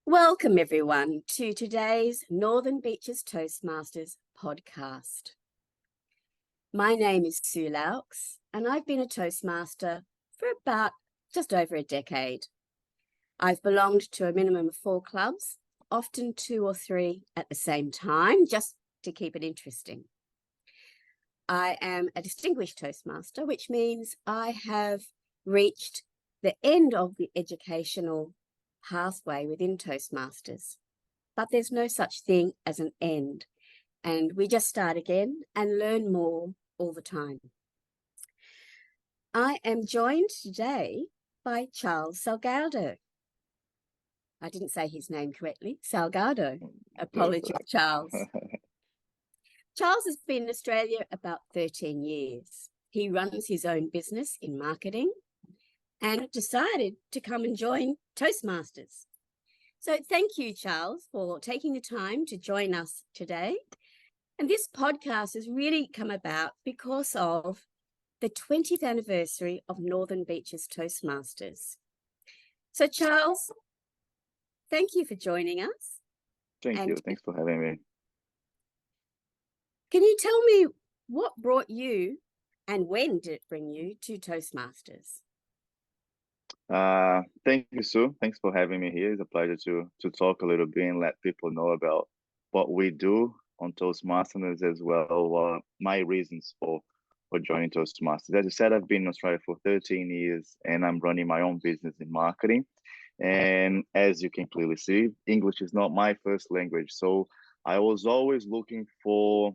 Welcome everyone to today's Northern Beaches Toastmasters podcast. My name is Sue Loucks and I've been a Toastmaster for about just over a decade. I've belonged to a minimum of 4 clubs, often 2 or 3 at the same time, just to keep it interesting. I am a distinguished Toastmaster, which means I have reached the end of the educational pathway within Toastmasters, but there's no such thing as an end, and we just start again and learn more all the time. I am joined today by Charles Salgado. I didn't say his name correctly. Salgado. Apologies, Charles. Charles has been in Australia about 13 years. He runs his own business in marketing and decided to come and join Toastmasters. So thank you, Charles, for taking the time to join us today. And this podcast has really come about because of the 20th anniversary of Northern Beaches Toastmasters. So Charles, thank you for joining us. Thank you. Thanks for having me. Can you tell me what brought you and when did it bring you to Toastmasters? Thank you, Sue. Thanks for having me here. It's a pleasure to talk a little bit and let people know about what we do on Toastmasters as well. My reasons for joining Toastmasters. As I said, I've been in Australia for 13 years and I'm running my own business in marketing. And as you can clearly see, English is not my first language. So I was always looking for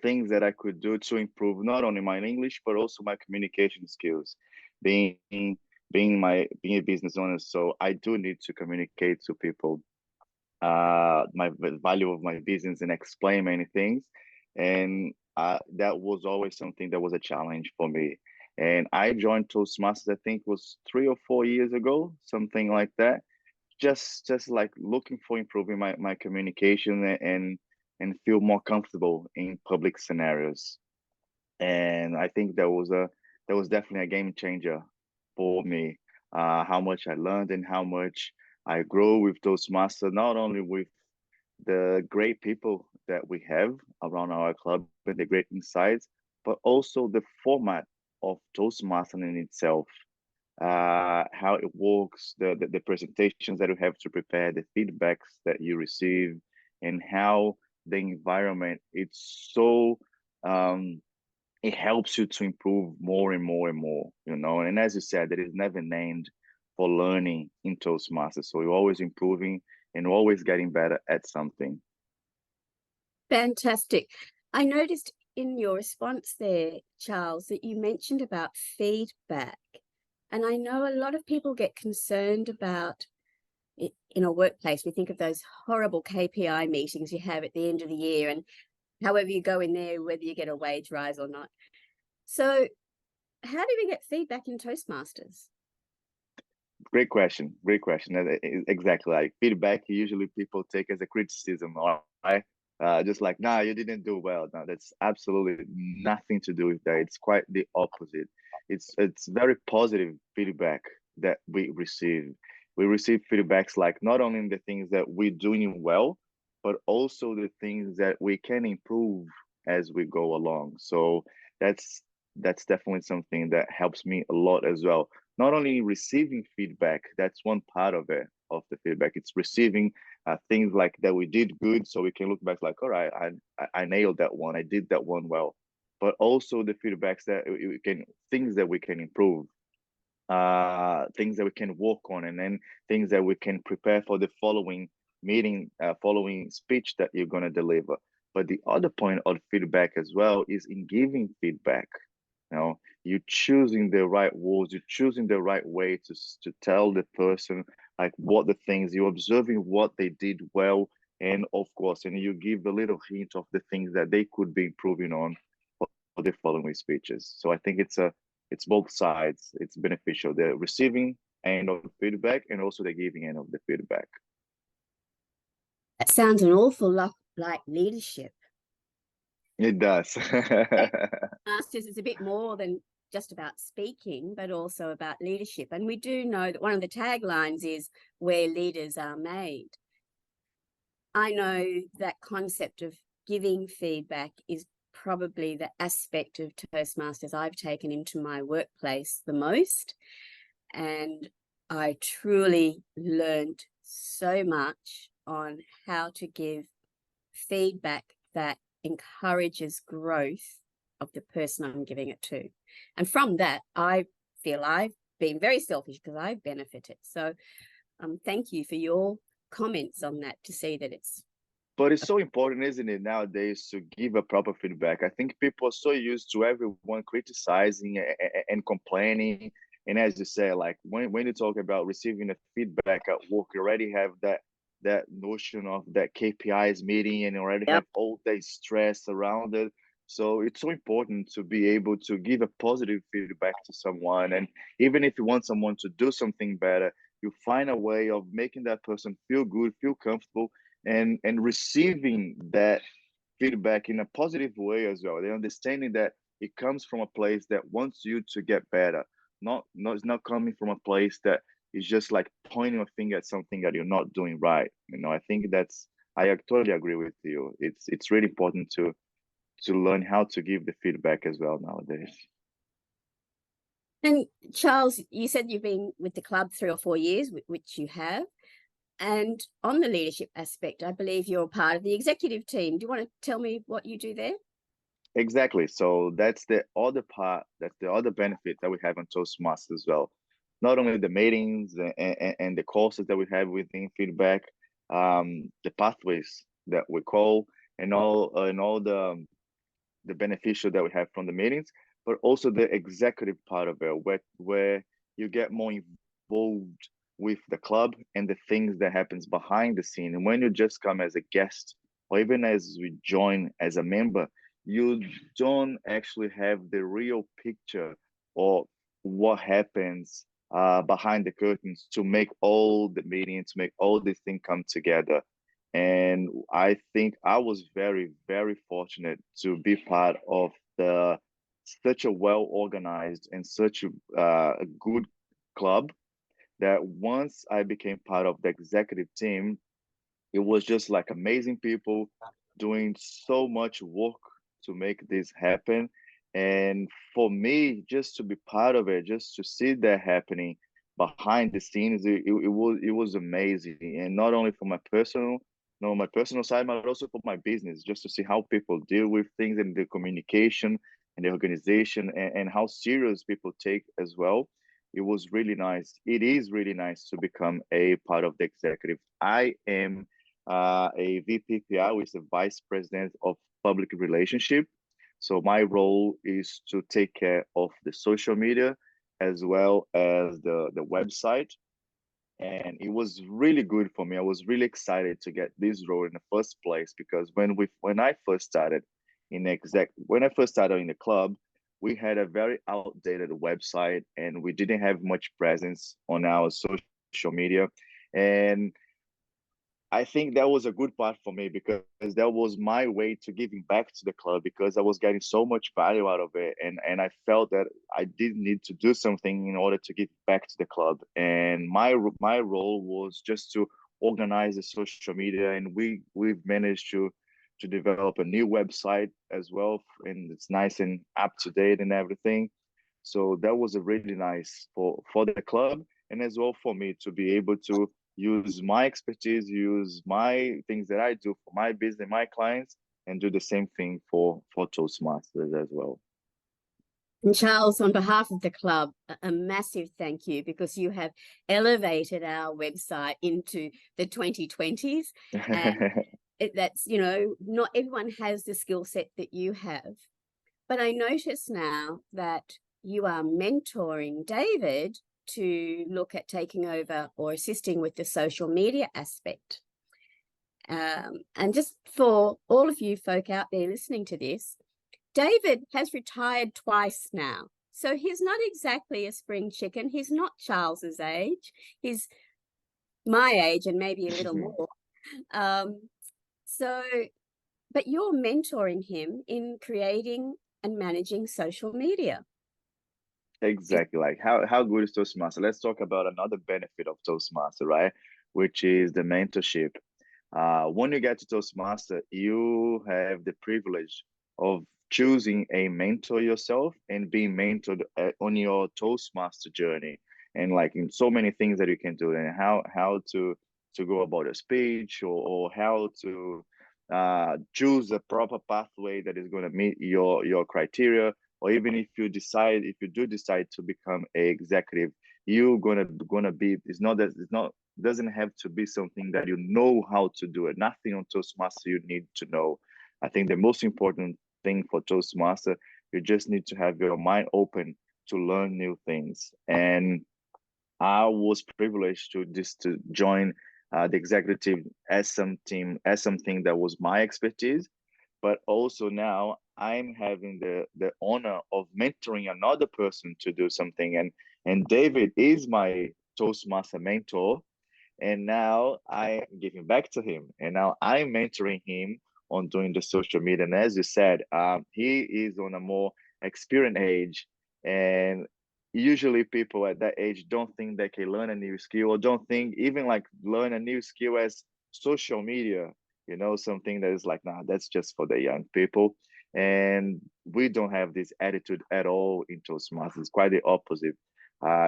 things that I could do to improve not only my English, but also my communication skills. Being a business owner, so I do need to communicate to people the value of my business and explain many things, and that was always something that was a challenge for me. And I joined Toastmasters, I think it was 3 or 4 years ago, something like that, just like looking for improving my communication and feel more comfortable in public scenarios. And I think that was definitely a game changer for me. How much I learned and how much I grow with Toastmasters, not only with the great people that we have around our club and the great insights, but also the format of Toastmasters in itself, how it works, the presentations that you have to prepare, the feedbacks that you receive, and how the environment, it's so it helps you to improve more and more and more, and as you said, there is never an end for learning in Toastmasters, so you're always improving and always getting better at something. Fantastic. I noticed in your response there, Charles, that you mentioned about feedback, and I know a lot of people get concerned about it in a workplace. We think of those horrible KPI meetings you have at the end of the year, and however you go in there, whether you get a wage rise or not. So how do we get feedback in Toastmasters? Great question. Exactly, like feedback, usually people take as a criticism, right? Just like, nah, you didn't do well. No, that's absolutely nothing to do with that. It's quite the opposite. It's very positive feedback that we receive. We receive feedbacks like not only in the things that we're doing well, but also the things that we can improve as we go along. So that's definitely something that helps me a lot as well. Not only receiving feedback, that's one part of it, of the feedback. It's receiving things like that we did good, so we can look back like, all right, I nailed that one, I did that one well. But also the feedbacks that things that we can improve, things that we can work on, and then things that we can prepare for the following meeting, following speech that you're going to deliver. But the other point of feedback as well is in giving feedback. You're choosing the right words, you're choosing the right way to tell the person like what the things you're observing, what they did well, and of course, and you give a little hint of the things that they could be improving on for the following speeches. So I think it's both sides. It's beneficial, the receiving end of the feedback and also the giving end of the feedback. That sounds an awful lot like leadership. It does. Masters is a bit more than just about speaking, but also about leadership. And we do know that one of the taglines is where leaders are made. I know that concept of giving feedback is probably the aspect of Toastmasters I've taken into my workplace the most. And I truly learned so much on how to give feedback that encourages growth of the person I'm giving it to. And from that, I feel I've been very selfish because I've benefited. So thank you for your comments on that, to see that it's. But it's so important, isn't it, nowadays, to give a proper feedback. I think people are so used to everyone criticizing and complaining. And as you say, like when you talk about receiving a feedback at work, you already have that notion of that KPIs meeting and you already have all that stress around it. So it's so important to be able to give a positive feedback to someone. And even if you want someone to do something better, you find a way of making that person feel good, feel comfortable, and receiving that feedback in a positive way as well. They're understanding that it comes from a place that wants you to get better. It's not coming from a place that is just like pointing a finger at something that you're not doing right. I think I totally agree with you. It's really important to learn how to give the feedback as well nowadays. And Charles, you said you've been with the club 3 or 4 years, which you have. And on the leadership aspect, I believe you're part of the executive team. Do you want to tell me what you do there? Exactly. So that's the other part, that's the other benefit that we have on Toastmasters as well. Not only the meetings and the courses that we have within feedback, the pathways that we call, and all the beneficial that we have from the meetings, but also the executive part of it, where you get more involved with the club and the things that happens behind the scene. And when you just come as a guest, or even as we join as a member, you don't actually have the real picture of what happens behind the curtains to make all the meetings, to make all these things come together. And I think I was very, very fortunate to be part of such a well organized and such a good club, that once I became part of the executive team, it was just like amazing people doing so much work to make this happen. And for me, just to be part of it, just to see that happening behind the scenes, it was amazing. And not only for my personal side, but also for my business, just to see how people deal with things and the communication and the organization, and how serious people take as well. It was really nice. It is really nice to become a part of the executive. I am a VPPI, which is a Vice President of Public Relationship. So my role is to take care of the social media as well as the website. And it was really good for me. I was really excited to get this role in the first place, because when I first started in the club, we had a very outdated website and we didn't have much presence on our social media. And I think that was a good part for me, because that was my way to giving back to the club, because I was getting so much value out of it. And I felt that I did need to do something in order to give back to the club. And my role was just to organize the social media. And we've managed to develop a new website as well. And it's nice and up to date and everything. So that was a really nice for the club, and as well for me to be able to use my expertise, use my things that I do for my business, my clients, and do the same thing for Toastmasters as well. And Charles, on behalf of the club, a massive thank you, because you have elevated our website into the 2020s. And that's, not everyone has the skill set that you have. But I notice now that you are mentoring David to look at taking over or assisting with the social media aspect. And just for all of you folk out there listening to this, David has retired twice now. So he's not exactly a spring chicken. He's not Charles's age. He's my age and maybe a little more. But you're mentoring him in creating and managing social media. Exactly. Like how good is Toastmaster? Let's talk about another benefit of Toastmaster, right? Which is the mentorship. When you get to Toastmaster, you have the privilege of choosing a mentor yourself and being mentored on your Toastmaster journey, and like in so many things that you can do, and how to go about a speech, or how to choose a proper pathway that is going to meet your criteria, or even if you do decide to become a executive, you're gonna be, it's not doesn't have to be something that you know how to do it. Nothing on Toastmaster you need to know. I think the most important thing for Toastmaster, you just need to have your mind open to learn new things. And I was privileged to join the executive as something that was my expertise, but also now I'm having the honor of mentoring another person to do something. And David is my Toastmaster mentor, and now I giving back to him, and now I'm mentoring him on doing the social media. And as you said, he is on a more experienced age, and usually people at that age don't think they can learn a new skill, or don't think even like learn a new skill as social media, something that is like, nah, that's just for the young people. And we don't have this attitude at all in Toastmasters. It's quite the opposite.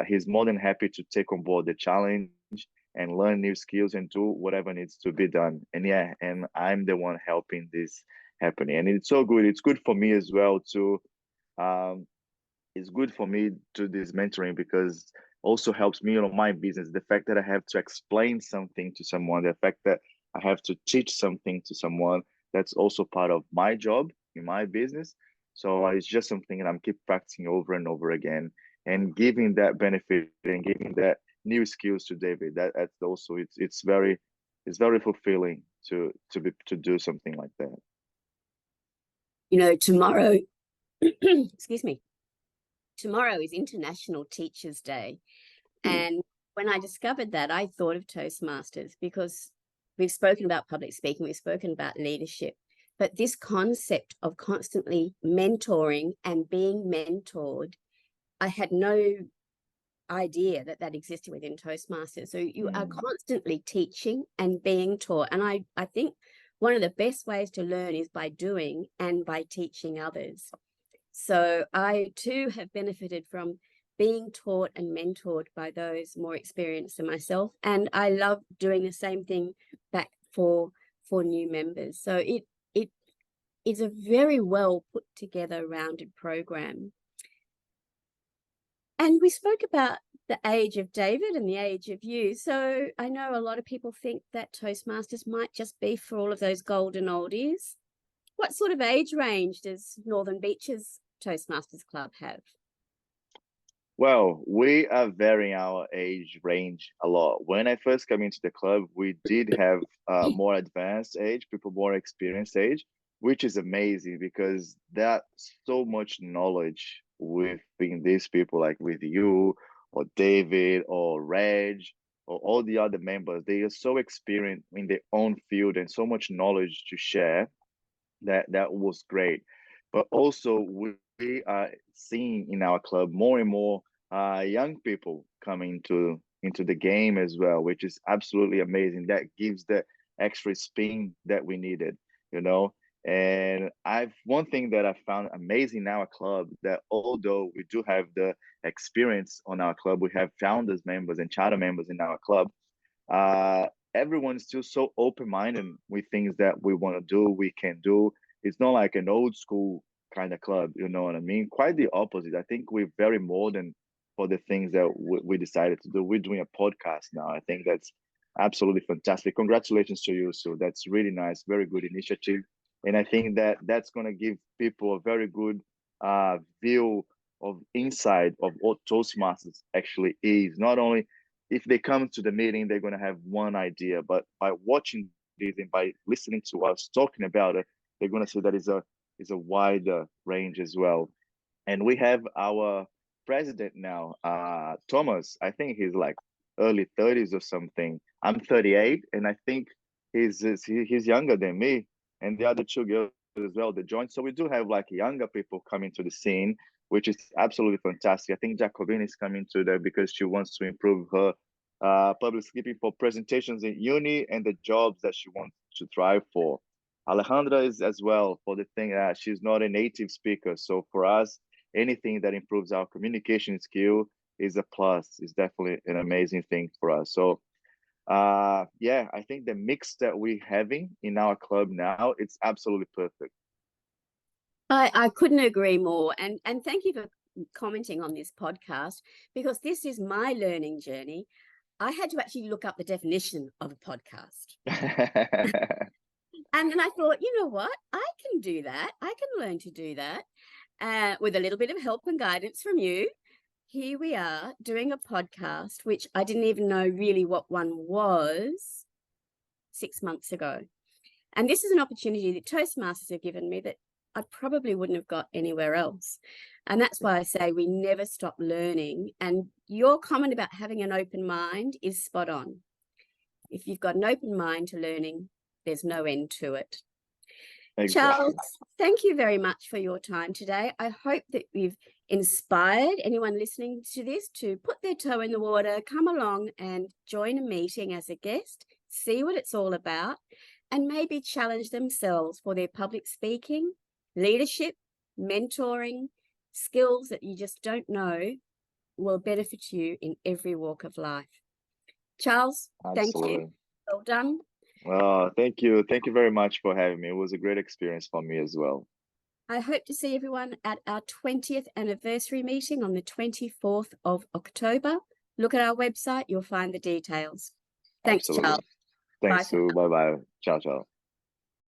He's more than happy to take on board the challenge and learn new skills and do whatever needs to be done. And yeah, and I'm the one helping this happening. And it's so good. It's good for me as well to um it's good for me to this mentoring, because also helps me on my business. The fact that I have to explain something to someone, the fact that I have to teach something to someone, that's also part of my job in my business. So it's just something that I'm keep practicing over and over again, and giving that benefit and giving that new skills to David. That's also, it's very fulfilling to do something like that. Tomorrow, excuse me, tomorrow is International Teachers Day. And when I discovered that, I thought of Toastmasters, because we've spoken about public speaking, we've spoken about leadership, but this concept of constantly mentoring and being mentored, I had no idea that existed within Toastmasters. So you are constantly teaching and being taught. And I think one of the best ways to learn is by doing and by teaching others. So I too have benefited from being taught and mentored by those more experienced than myself. And I love doing the same thing back for new members. So it is a very well put together, rounded program. And we spoke about the age of David and the age of you. So I know a lot of people think that Toastmasters might just be for all of those golden oldies. What sort of age range does Northern Beaches Toastmasters Club have? Well, we are varying our age range a lot. When I first came into the club, we did have more advanced age, people more experienced age, which is amazing, because there's so much knowledge within these people, like with you or David or Reg or all the other members. They are so experienced in their own field and so much knowledge to share, that was great. But also we are seeing in our club more and more young people coming into the game as well, which is absolutely amazing. That gives the extra spin that we needed, you know. And I've one thing that I found amazing in our club, that although we do have the experience on our club, we have founders members and charter members in our club. uh Everyone's still so open-minded with things that we want to do, we can do. It's not like an old school kind of club, you know what I mean? Quite the opposite. I think we're very modern for the things that we decided to do. We're doing a podcast now. I think that's absolutely fantastic. Congratulations to you, Sue. That's really nice. Very good initiative. And I think that that's going to give people a very good view of insight of what Toastmasters actually is. Not only if they come to the meeting, they're going to have one idea, but by watching this and by listening to us talking about it, they're going to see that is a wider range as well. And we have our president now, Thomas. I think he's like early 30s or something. I'm 38, and I think he's younger than me, and the other two girls as well, they joined. So we do have like younger people coming to the scene, which is absolutely fantastic. I think Jacobina is coming to there because she wants to improve her public speaking for presentations in uni and the jobs that she wants to try for. Alejandra is as well for the thing that she's not a native speaker. So for us, anything that improves our communication skill is a plus. It's definitely an amazing thing for us. So yeah, I think the mix that we're having in our club now, it's absolutely perfect. I couldn't agree more. And thank you for commenting on this podcast, because this is my learning journey. I had to actually look up the definition of a podcast. And then I thought, you know what? I can do that. I can learn to do that with a little bit of help and guidance from you. Here we are doing a podcast, which I didn't even know really what one was 6 months ago. And this is an opportunity that Toastmasters have given me that I probably wouldn't have got anywhere else. And that's why I say we never stop learning. And your comment about having an open mind is spot on. If you've got an open mind to learning, there's no end to it. Exactly. Charles, thank you very much for your time today. I hope that we've inspired anyone listening to this to put their toe in the water, come along and join a meeting as a guest, see what it's all about, and maybe challenge themselves for their public speaking, leadership, mentoring, skills that you just don't know will benefit you in every walk of life. Charles, Absolutely. Thank you. Well done. Thank you. Thank you very much for having me. It was a great experience for me as well. I hope to see everyone at our 20th anniversary meeting on the 24th of October. Look at our website. You'll find the details. Thanks, Absolutely. Charles. Thanks, Sue. Bye-bye. Ciao, ciao.